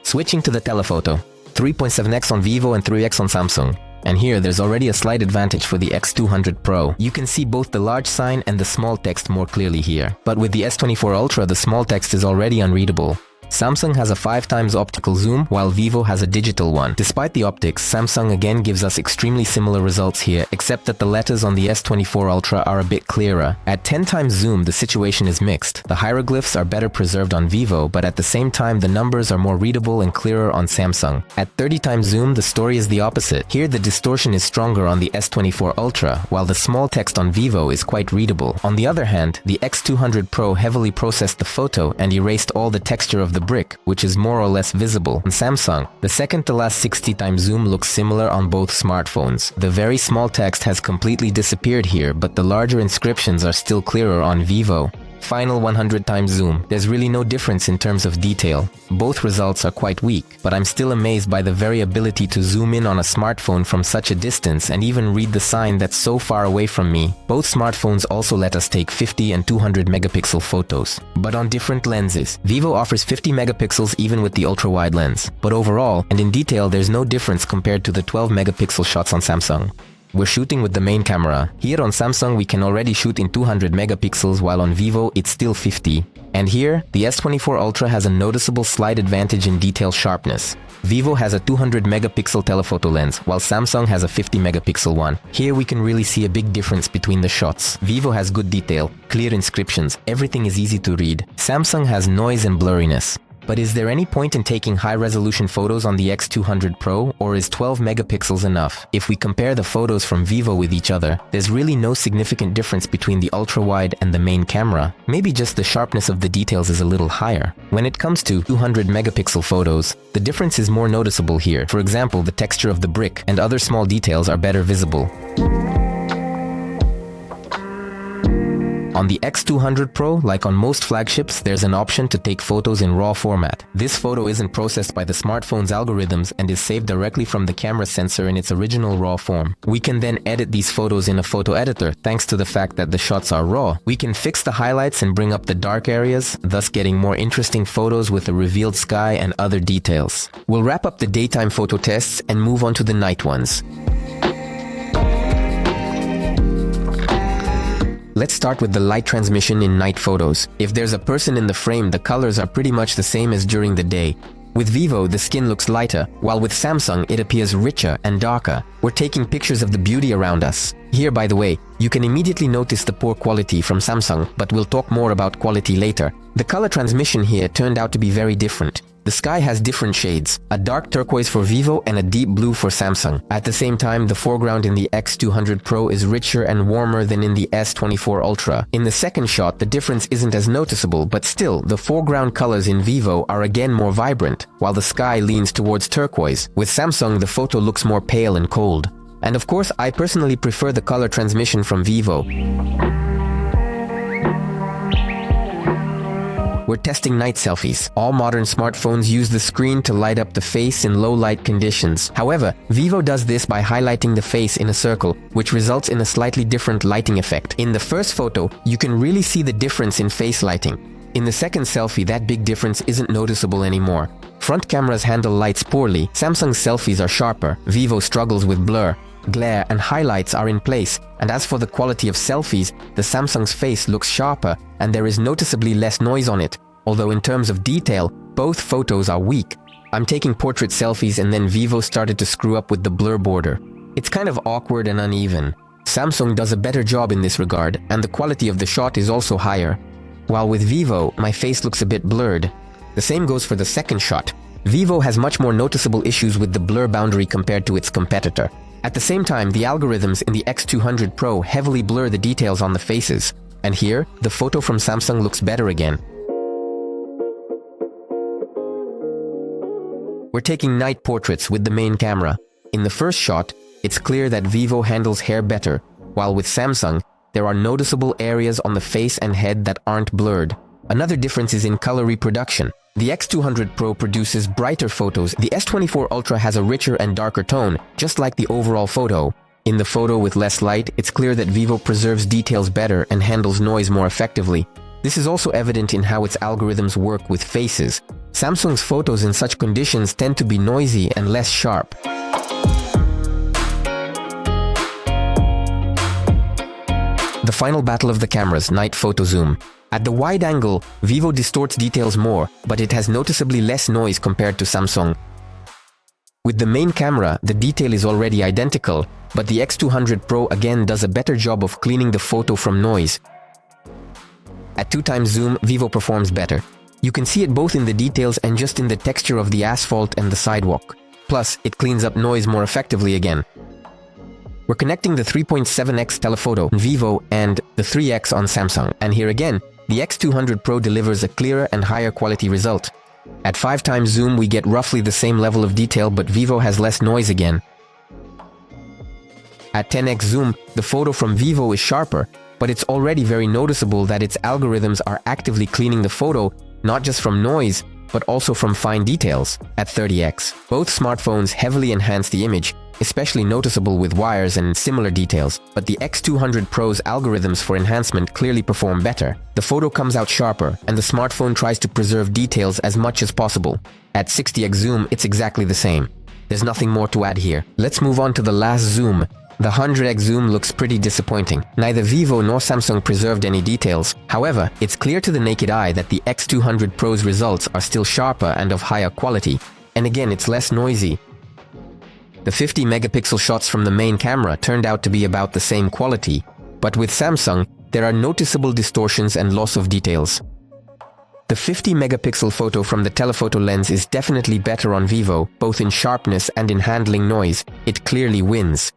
Switching to the telephoto, 3.7x on Vivo and 3x on Samsung. And here, there's already a slight advantage for the X200 Pro. You can see both the large sign and the small text more clearly here. But with the S24 Ultra, the small text is already unreadable. Samsung has a 5x optical zoom, while Vivo has a digital one. Despite the optics, Samsung again gives us extremely similar results here, except that the letters on the S24 Ultra are a bit clearer. At 10x zoom, the situation is mixed. The hieroglyphs are better preserved on Vivo, but at the same time, the numbers are more readable and clearer on Samsung. At 30x zoom, the story is the opposite. Here, the distortion is stronger on the S24 Ultra, while the small text on Vivo is quite readable. On the other hand, the X200 Pro heavily processed the photo and erased all the texture of the brick, which is more or less visible. On Samsung, the second to last 60x zoom looks similar on both smartphones. The very small text has completely disappeared here, but the larger inscriptions are still clearer on Vivo. Final 100x zoom. There's really no difference in terms of detail. Both results are quite weak, but I'm still amazed by the very ability to zoom in on a smartphone from such a distance and even read the sign that's so far away from me. Both smartphones also let us take 50 and 200 megapixel photos, but on different lenses. Vivo offers 50 megapixels even with the ultra-wide lens, but overall and in detail there's no difference compared to the 12 megapixel shots on Samsung. We're shooting with the main camera. Here on Samsung we can already shoot in 200 megapixels while on Vivo it's still 50. And here, the S24 Ultra has a noticeable slight advantage in detail sharpness. Vivo has a 200 megapixel telephoto lens, while Samsung has a 50 megapixel one. Here we can really see a big difference between the shots. Vivo has good detail, clear inscriptions, everything is easy to read. Samsung has noise and blurriness. But is there any point in taking high-resolution photos on the X200 Pro, or is 12 megapixels enough? If we compare the photos from Vivo with each other, there's really no significant difference between the ultra-wide and the main camera. Maybe just the sharpness of the details is a little higher. When it comes to 200 megapixel photos, the difference is more noticeable here. For example, the texture of the brick and other small details are better visible. On the X200 Pro, like on most flagships, there's an option to take photos in RAW format. This photo isn't processed by the smartphone's algorithms and is saved directly from the camera sensor in its original RAW form. We can then edit these photos in a photo editor. Thanks to the fact that the shots are RAW, we can fix the highlights and bring up the dark areas, thus getting more interesting photos with a revealed sky and other details. We'll wrap up the daytime photo tests and move on to the night ones. Let's start with the light transmission in night photos. If there's a person in the frame, the colors are pretty much the same as during the day. With Vivo, the skin looks lighter, while with Samsung, it appears richer and darker. We're taking pictures of the beauty around us. Here, by the way, you can immediately notice the poor quality from Samsung, but we'll talk more about quality later. The color transmission here turned out to be very different. The sky has different shades, a dark turquoise for Vivo and a deep blue for Samsung. At the same time, the foreground in the X200 Pro is richer and warmer than in the S24 Ultra. In the second shot, the difference isn't as noticeable, but still, the foreground colors in Vivo are again more vibrant, while the sky leans towards turquoise. With Samsung, the photo looks more pale and cold. And of course, I personally prefer the color transmission from Vivo. we're testing night selfies. All modern smartphones use the screen to light up the face in low light conditions. However, Vivo does this by highlighting the face in a circle, which results in a slightly different lighting effect. In the first photo, you can really see the difference in face lighting. In the second selfie, that big difference isn't noticeable anymore. Front cameras handle lights poorly. Samsung's selfies are sharper. Vivo struggles with blur. Glare and highlights are in place, and as for the quality of selfies, the Samsung's face looks sharper and there is noticeably less noise on it, although in terms of detail, both photos are weak. I'm taking portrait selfies and then Vivo started to screw up with the blur border. It's kind of awkward and uneven. Samsung does a better job in this regard, and the quality of the shot is also higher. While with Vivo, my face looks a bit blurred. The same goes for the second shot. Vivo has much more noticeable issues with the blur boundary compared to its competitor. At the same time, the algorithms in the X200 Pro heavily blur the details on the faces. And here, the photo from Samsung looks better again. We're taking night portraits with the main camera. In the first shot, it's clear that Vivo handles hair better, while with Samsung, there are noticeable areas on the face and head that aren't blurred. Another difference is in color reproduction. The X200 Pro produces brighter photos. The S24 Ultra has a richer and darker tone, just like the overall photo. In the photo with less light, it's clear that Vivo preserves details better and handles noise more effectively. This is also evident in how its algorithms work with faces. Samsung's photos in such conditions tend to be noisy and less sharp. The final battle of the cameras, night Photozoom. At the wide angle, Vivo distorts details more, but it has noticeably less noise compared to Samsung. With the main camera, the detail is already identical, but the X200 Pro again does a better job of cleaning the photo from noise. At 2x zoom, Vivo performs better. You can see it both in the details and just in the texture of the asphalt and the sidewalk. Plus, it cleans up noise more effectively again. We're connecting the 3.7x telephoto on Vivo and the 3x on Samsung, and here again, the X200 Pro delivers a clearer and higher quality result. At 5x zoom, we get roughly the same level of detail, but Vivo has less noise again. At 10x zoom, the photo from Vivo is sharper, but it's already very noticeable that its algorithms are actively cleaning the photo, not just from noise, but also from fine details. At 30x, both smartphones heavily enhance the image, especially noticeable with wires and similar details, but the X200 Pro's algorithms for enhancement clearly perform better. The photo comes out sharper, and the smartphone tries to preserve details as much as possible. At 60x zoom, it's exactly the same. There's nothing more to add here. Let's move on to the last zoom. The 100x zoom looks pretty disappointing. Neither Vivo nor Samsung preserved any details. However, it's clear to the naked eye that the X200 Pro's results are still sharper and of higher quality. And again, it's less noisy. The 50 megapixel shots from the main camera turned out to be about the same quality, but with Samsung, there are noticeable distortions and loss of details. The 50 megapixel photo from the telephoto lens is definitely better on Vivo, both in sharpness and in handling noise. It clearly wins.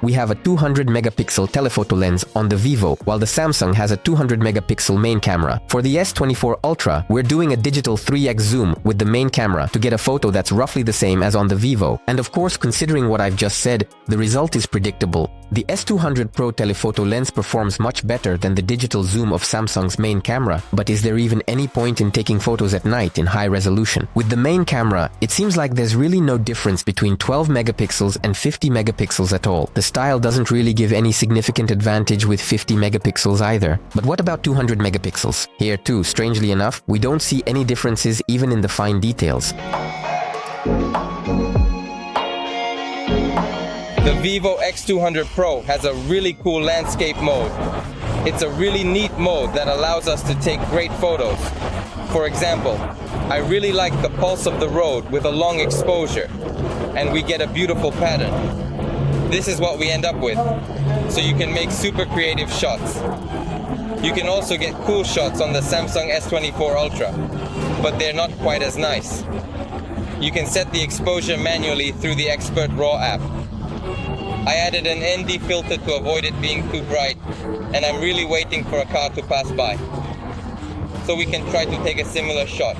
We have a 200 megapixel telephoto lens on the Vivo, while the Samsung has a 200 megapixel main camera. For the S24 Ultra, we're doing a digital 3x zoom with the main camera to get a photo that's roughly the same as on the Vivo. And of course, considering what I've just said, the result is predictable. The S200 Pro telephoto lens performs much better than the digital zoom of Samsung's main camera, but is there even any point in taking photos at night in high resolution? With the main camera, it seems like there's really no difference between 12 megapixels and 50 megapixels at all. The style doesn't really give any significant advantage with 50 megapixels either. But what about 200 megapixels? Here too, strangely enough, we don't see any differences even in the fine details. The Vivo X200 Pro has a really cool landscape mode. It's a really neat mode that allows us to take great photos. For example, I really like the pulse of the road with a long exposure, and we get a beautiful pattern. This is what we end up with, so you can make super creative shots. You can also get cool shots on the Samsung S24 Ultra, but they're not quite as nice. You can set the exposure manually through the Expert RAW app. I added an ND filter to avoid it being too bright, and I'm really waiting for a car to pass by. So we can try to take a similar shot,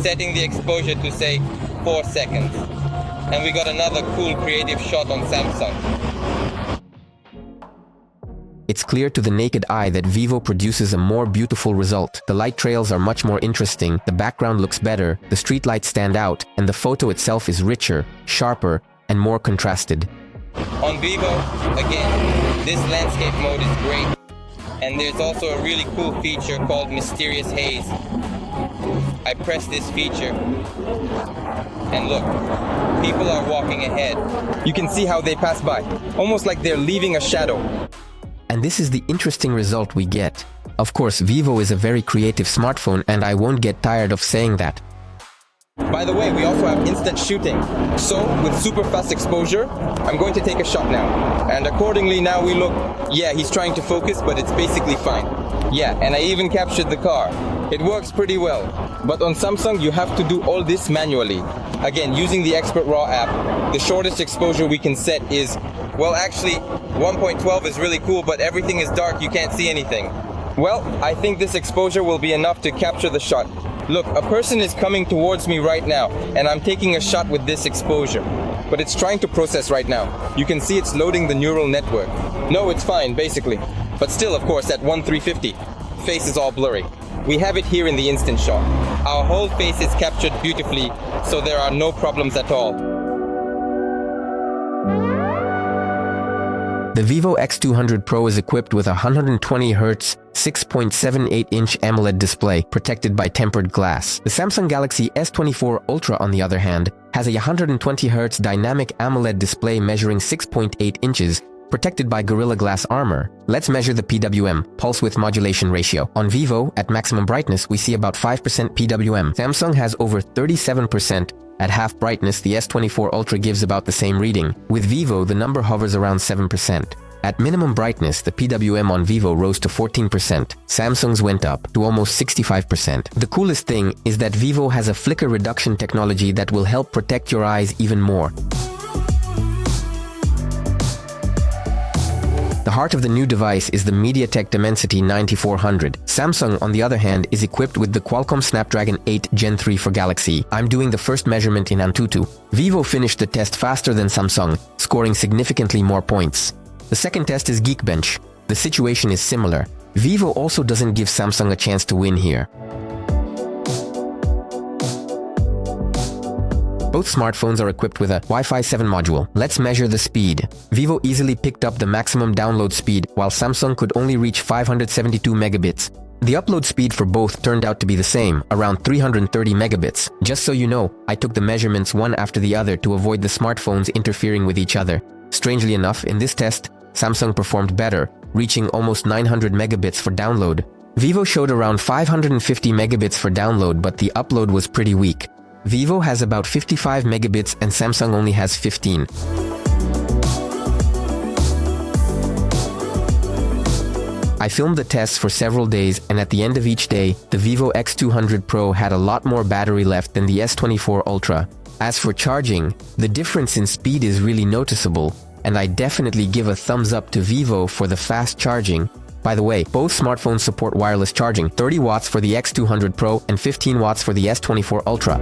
setting the exposure to say 4 seconds. And we got another cool creative shot on Samsung. it's clear to the naked eye that Vivo produces a more beautiful result. The light trails are much more interesting, the background looks better, the street lights stand out, and the photo itself is richer, sharper, and more contrasted. On Vivo, again, this landscape mode is great. And there's also a really cool feature called Mysterious Haze. I press this feature, and look, people are walking ahead. You can see how they pass by, almost like they're leaving a shadow. And this is the interesting result we get. Of course, Vivo is a very creative smartphone, and I won't get tired of saying that. By the way, we also have instant shooting. So, with super fast exposure, I'm going to take a shot now. And accordingly now we look, yeah, he's trying to focus, but it's basically fine. Yeah, and I even captured the car. It works pretty well. But on Samsung, you have to do all this manually. Again, using the Expert RAW app, the shortest exposure we can set is, well, actually, 1.12 is really cool, but everything is dark, you can't see anything. Well, I think this exposure will be enough to capture the shot. Look, a person is coming towards me right now, and I'm taking a shot with this exposure. But it's trying to process right now. You can see it's loading the neural network. No, it's fine, basically. But still, of course, at 1350, face is all blurry. We have it here in the instant shot. Our whole face is captured beautifully, so there are no problems at all. The Vivo X200 Pro is equipped with a 120Hz 6.78-inch AMOLED display protected by tempered glass. The Samsung Galaxy S24 Ultra, on the other hand, has a 120Hz dynamic AMOLED display measuring 6.8 inches protected by Gorilla Glass armor. Let's measure the PWM, pulse width modulation ratio. On Vivo, at maximum brightness, we see about 5% PWM. Samsung has over 37%. At half brightness, the S24 Ultra gives about the same reading. With Vivo, the number hovers around 7%. At minimum brightness, the PWM on Vivo rose to 14%. Samsung's went up to almost 65%. The coolest thing is that Vivo has a flicker reduction technology that will help protect your eyes even more. The heart of the new device is the MediaTek Dimensity 9400. Samsung, on the other hand, is equipped with the Qualcomm Snapdragon 8 Gen 3 for Galaxy. I'm doing the first measurement in Antutu. Vivo finished the test faster than Samsung, scoring significantly more points. The second test is Geekbench. The situation is similar. Vivo also doesn't give Samsung a chance to win here. Both smartphones are equipped with a Wi-Fi 7 module. Let's measure the speed. Vivo easily picked up the maximum download speed, while Samsung could only reach 572 megabits. The upload speed for both turned out to be the same, around 330 megabits. Just so you know, I took the measurements one after the other to avoid the smartphones interfering with each other. Strangely enough, in this test, Samsung performed better, reaching almost 900 megabits for download. Vivo showed around 550 megabits for download, but the upload was pretty weak. Vivo has about 55 megabits and Samsung only has 15. I filmed the tests for several days, and at the end of each day, the Vivo X200 Pro had a lot more battery left than the S24 Ultra. As for charging, the difference in speed is really noticeable, and I definitely give a thumbs up to Vivo for the fast charging. By the way, both smartphones support wireless charging, 30 watts for the X200 Pro and 15 watts for the S24 Ultra.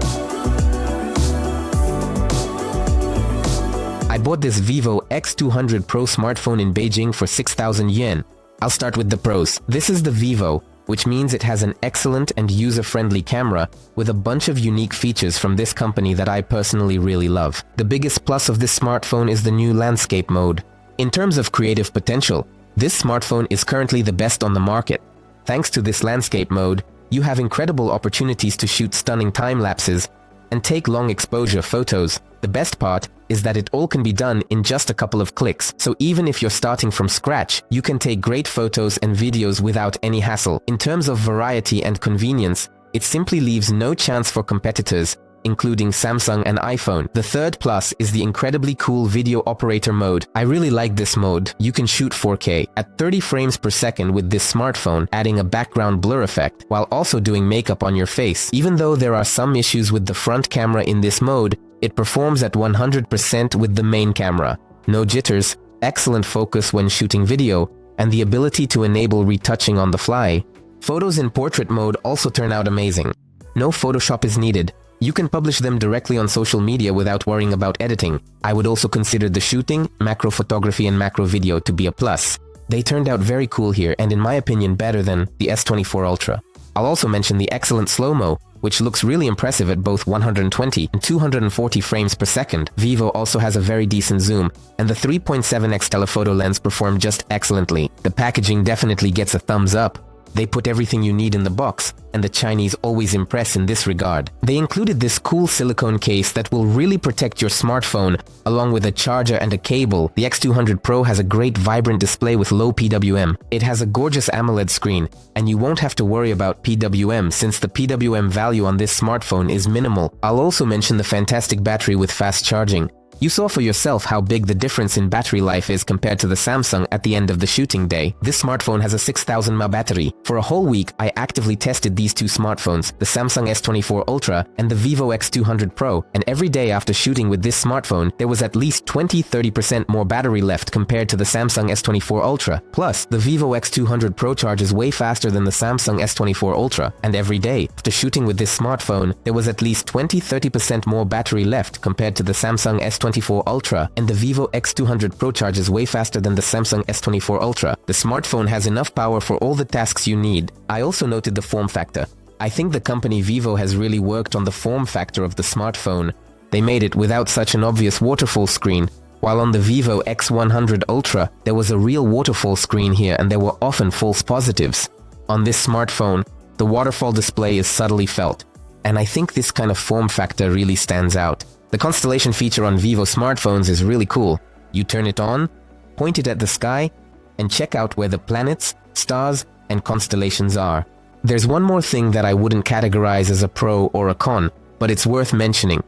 I bought this Vivo X200 Pro smartphone in Beijing for 6,000 yen. I'll start with the pros. This is the Vivo, which means it has an excellent and user-friendly camera with a bunch of unique features from this company that I personally really love. The biggest plus of this smartphone is the new landscape mode. In terms of creative potential, this smartphone is currently the best on the market. Thanks to this landscape mode, you have incredible opportunities to shoot stunning time lapses and take long exposure photos. The best part is that it all can be done in just a couple of clicks, so even if you're starting from scratch, you can take great photos and videos without any hassle. In terms of variety and convenience, it simply leaves no chance for competitors, including Samsung and iPhone. The third plus is the incredibly cool video operator mode. I really like this mode. You can shoot 4K at 30 frames per second with this smartphone, adding a background blur effect, while also doing makeup on your face. Even though there are some issues with the front camera in this mode, it performs at 100% with the main camera. No jitters, excellent focus when shooting video, and the ability to enable retouching on the fly. Photos in portrait mode also turn out amazing. No Photoshop is needed. You can publish them directly on social media without worrying about editing. I would also consider the shooting, macro photography and macro video to be a plus. They turned out very cool here and in my opinion better than the S24 Ultra. I'll also mention the excellent slow-mo, which looks really impressive at both 120 and 240 frames per second. Vivo also has a very decent zoom, and the 3.7x telephoto lens performed just excellently. The packaging definitely gets a thumbs up. They put everything you need in the box, and the Chinese always impress in this regard. They included this cool silicone case that will really protect your smartphone, along with a charger and a cable. The X200 Pro has a great vibrant display with low PWM. It has a gorgeous AMOLED screen, and you won't have to worry about PWM since the PWM value on this smartphone is minimal. I'll also mention the fantastic battery with fast charging. You saw for yourself how big the difference in battery life is compared to the Samsung at the end of the shooting day. This smartphone has a 6000 mAh battery. For a whole week, I actively tested these two smartphones, the Samsung S24 Ultra and the Vivo X200 Pro, and every day after shooting with this smartphone, there was at least 20-30% more battery left compared to the Samsung S24 Ultra. Plus, the Vivo X200 Pro charges way faster than the Samsung S24 Ultra, and every day after shooting with this smartphone, there was at least 20-30% more battery left compared to the Samsung S24 Ultra, and the Vivo X200 Pro charges way faster than the Samsung S24 Ultra. The smartphone has enough power for all the tasks you need. I also noted the form factor. I think the company Vivo has really worked on the form factor of the smartphone. They made it without such an obvious waterfall screen. While on the Vivo X100 Ultra, there was a real waterfall screen here and there were often false positives. On this smartphone, the waterfall display is subtly felt, and I think this kind of form factor really stands out. The constellation feature on Vivo smartphones is really cool. You turn it on, point it at the sky, and check out where the planets, stars, and constellations are. There's one more thing that I wouldn't categorize as a pro or a con, but it's worth mentioning.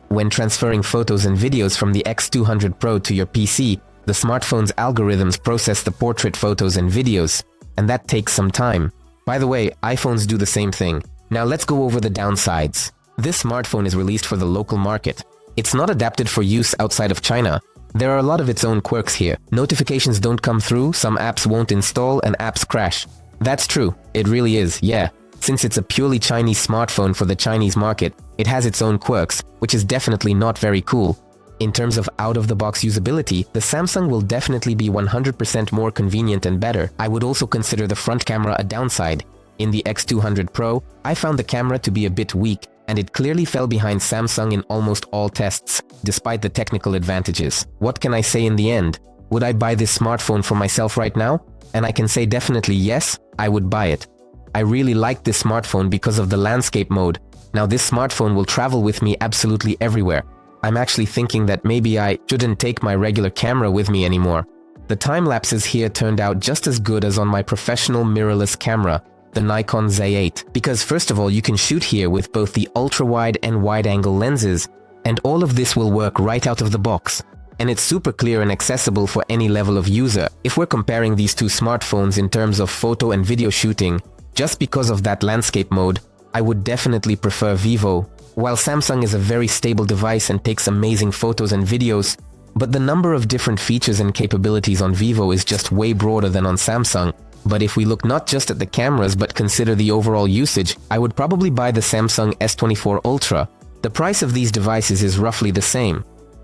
When transferring photos and videos from the X200 Pro to your PC, the smartphone's algorithms process the portrait photos and videos, and that takes some time. By the way, iPhones do the same thing. Now let's go over the downsides. This smartphone is released for the local market. It's not adapted for use outside of China. There are a lot of its own quirks here. Notifications don't come through, some apps won't install, and apps crash. That's true, it really is, yeah. Since it's a purely Chinese smartphone for the Chinese market, it has its own quirks, which is definitely not very cool. In terms of out-of-the-box usability, the Samsung will definitely be 100% more convenient and better. I would also consider the front camera a downside. In the X200 Pro, I found the camera to be a bit weak, and it clearly fell behind Samsung in almost all tests, despite the technical advantages. What can I say in the end? Would I buy this smartphone for myself right now? And I can say definitely yes, I would buy it. I really like this smartphone because of the landscape mode. Now this smartphone will travel with me absolutely everywhere. I'm actually thinking that maybe I shouldn't take my regular camera with me anymore. The time lapses here turned out just as good as on my professional mirrorless camera, the Nikon Z8, because first of all you can shoot here with both the ultra-wide and wide-angle lenses, and all of this will work right out of the box. And it's super clear and accessible for any level of user. If we're comparing these two smartphones in terms of photo and video shooting, just because of that landscape mode, I would definitely prefer Vivo. While Samsung is a very stable device and takes amazing photos and videos, but the number of different features and capabilities on Vivo is just way broader than on Samsung. But if we look not just at the cameras but consider the overall usage, I would probably buy the Samsung S24 Ultra. The price of these devices is roughly the same.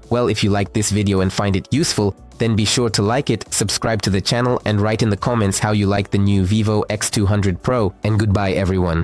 Well, if you liked this video and find it useful, then be sure to like it, subscribe to the channel, and write in the comments how you like the new Vivo X200 Pro, and goodbye everyone.